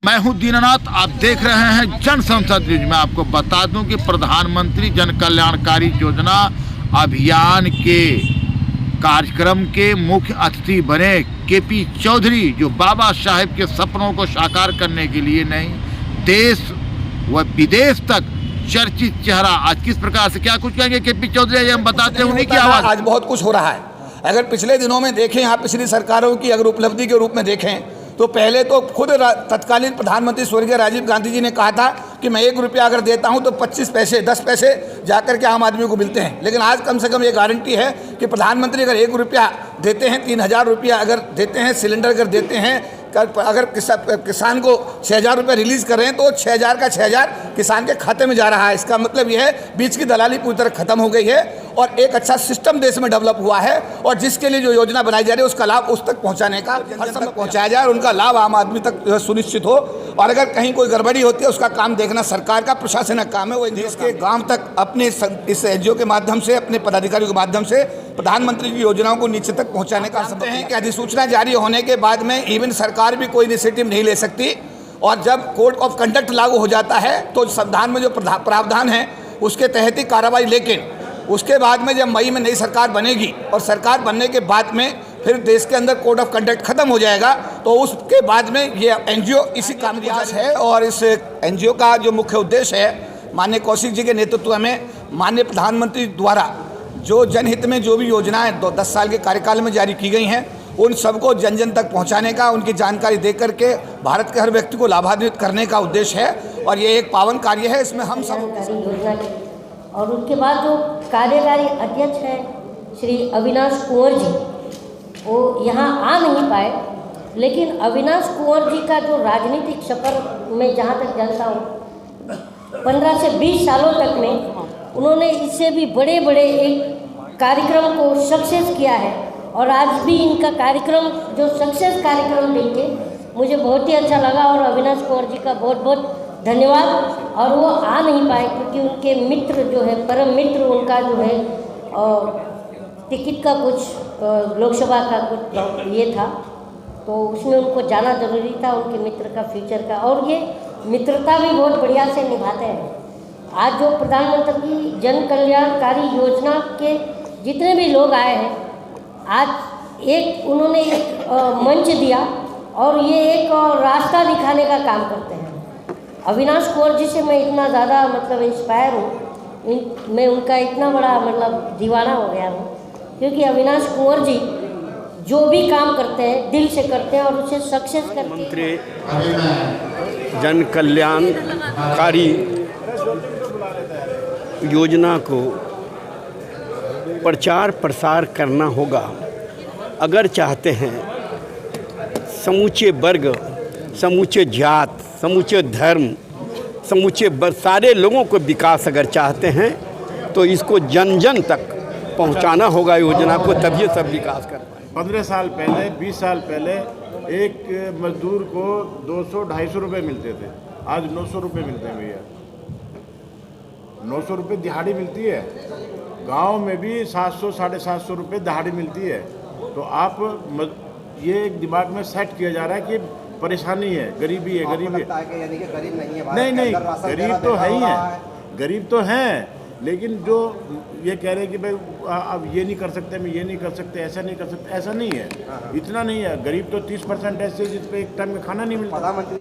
मैं हूं दीनानाथ, आप देख रहे हैं जन संसद न्यूज। मैं आपको बता दूं कि प्रधानमंत्री जन कल्याणकारी योजना अभियान के कार्यक्रम के मुख्य अतिथि बने केपी चौधरी, जो बाबा साहेब के सपनों को साकार करने के लिए नहीं, देश व विदेश तक चर्चित चेहरा। आज किस प्रकार से क्या कुछ कहेंगे केपी चौधरी, हम बताते हैं उन्हीं की आवाज। आज बहुत कुछ हो रहा है। अगर पिछले दिनों में देखें, आप पिछली सरकारों की अगर उपलब्धि के रूप में देखें तो पहले तो खुद तत्कालीन प्रधानमंत्री स्वर्गीय राजीव गांधी जी ने कहा था कि मैं 1 रुपया अगर देता हूं तो 25 पैसे 10 पैसे जाकर के आम आदमी को मिलते हैं। लेकिन आज कम से कम ये गारंटी है कि प्रधानमंत्री अगर 1 रुपया देते हैं, 3000 रुपया अगर देते हैं, सिलेंडर अगर देते हैं, अगर किसान को 6000 रुपये रिलीज कर रहे हैं तो 6000 का 6000 किसान के खाते में जा रहा है। इसका मतलब यह है बीच की दलाली पूरी तरह खत्म हो गई है और एक अच्छा सिस्टम देश में डेवलप हुआ है। और जिसके लिए जो योजना बनाई जा रही है उसका लाभ उस तक पहुंचाने का हर समय पहुंचाया जाए और उनका लाभ आम आदमी तक सुनिश्चित हो। और अगर कहीं कोई गड़बड़ी होती है उसका काम देखना सरकार का प्रशासनिक काम है। वो देश के गाँव तक अपने इस एनजीओ के माध्यम से, अपने पदाधिकारियों के माध्यम से प्रधानमंत्री की योजनाओं को नीचे तक पहुँचाने का समझते हैं कि अधिसूचना जारी होने के बाद में इवन सरकार भी कोई इनिशिएटिव नहीं ले सकती। और जब कोड ऑफ कंडक्ट लागू हो जाता है तो संविधान में जो प्रावधान है उसके तहत ही कार्रवाई। लेकिन उसके बाद में जब मई में नई सरकार बनेगी और सरकार बनने के बाद में फिर देश के अंदर कोड ऑफ कंडक्ट खत्म हो जाएगा तो उसके बाद में ये एनजीओ इसी काम की आज है। और इस एनजीओ का जो मुख्य उद्देश्य है, माननीय कौशिक जी के नेतृत्व में माननीय प्रधानमंत्री द्वारा जो जनहित में जो भी योजनाएं 10 साल के कार्यकाल में जारी की गई हैं उन सबको जन जन तक पहुंचाने का, उनकी जानकारी दे करके भारत के हर व्यक्ति को लाभान्वित करने का उद्देश्य है। और ये एक पावन कार्य है। इसमें हम सब योजना की और उसके बाद जो कार्यकारी अध्यक्ष हैं श्री अविनाश कुंवर जी, वो यहाँ आ नहीं पाए। लेकिन अविनाश कुंवर जी का जो राजनीतिक सफर में जहाँ तक जानता हूँ 15 से 20 सालों तक में उन्होंने इससे भी बड़े बड़े एक कार्यक्रम को सक्सेस किया है। और आज भी इनका कार्यक्रम जो सक्सेस कार्यक्रम देख के मुझे बहुत ही अच्छा लगा और अविनाश कुंवर जी का बहुत बहुत धन्यवाद। और वो आ नहीं पाए क्योंकि उनके मित्र जो है, परम मित्र उनका जो है टिकट का कुछ लोकसभा का कुछ ये था तो उसमें उनको जाना जरूरी था, उनके मित्र का फ्यूचर का। और ये मित्रता भी बहुत बढ़िया से निभाते हैं। आज जो प्रधानमंत्री जन कल्याणकारी योजना के जितने भी लोग आए हैं, आज एक उन्होंने एक मंच दिया और ये एक रास्ता दिखाने का काम करते हैं। अविनाश कुंवर जी से मैं इतना ज़्यादा मतलब इंस्पायर हूँ, मैं उनका इतना बड़ा मतलब दीवाना हो गया हूँ क्योंकि अविनाश कुंवर जी जो भी काम करते हैं दिल से करते हैं और उसे सक्सेस करते हैं। जन कल्याणकारी योजना को प्रचार प्रसार करना होगा अगर चाहते हैं समूचे वर्ग, समूचे जात, समूचे धर्म, समूचे सारे लोगों को विकास अगर चाहते हैं तो इसको जन जन तक पहुंचाना होगा योजना को, तभी सब विकास कर पाए। 15 साल पहले, 20 साल पहले एक मजदूर को 200-250 रुपये मिलते थे, आज 900 रुपये मिलते हैं भैया। 900 रुपये दिहाड़ी मिलती है। गांव में भी 700-750 रुपये दिहाड़ी मिलती है। तो आप ये एक दिमाग में सेट किया जा रहा है कि परेशानी है, गरीबी है, गरीबी है। यानी कि गरीब नहीं है, नहीं, गरीब तो है ही है, गरीब तो हैं। लेकिन जो ये कह रहे हैं कि भाई अब ये नहीं कर सकते, मैं ये नहीं कर सकते, ऐसा नहीं कर सकते, ऐसा नहीं है, इतना नहीं है। गरीब तो 30% ऐसे जिस पे एक टाइम में खाना नहीं मिलता।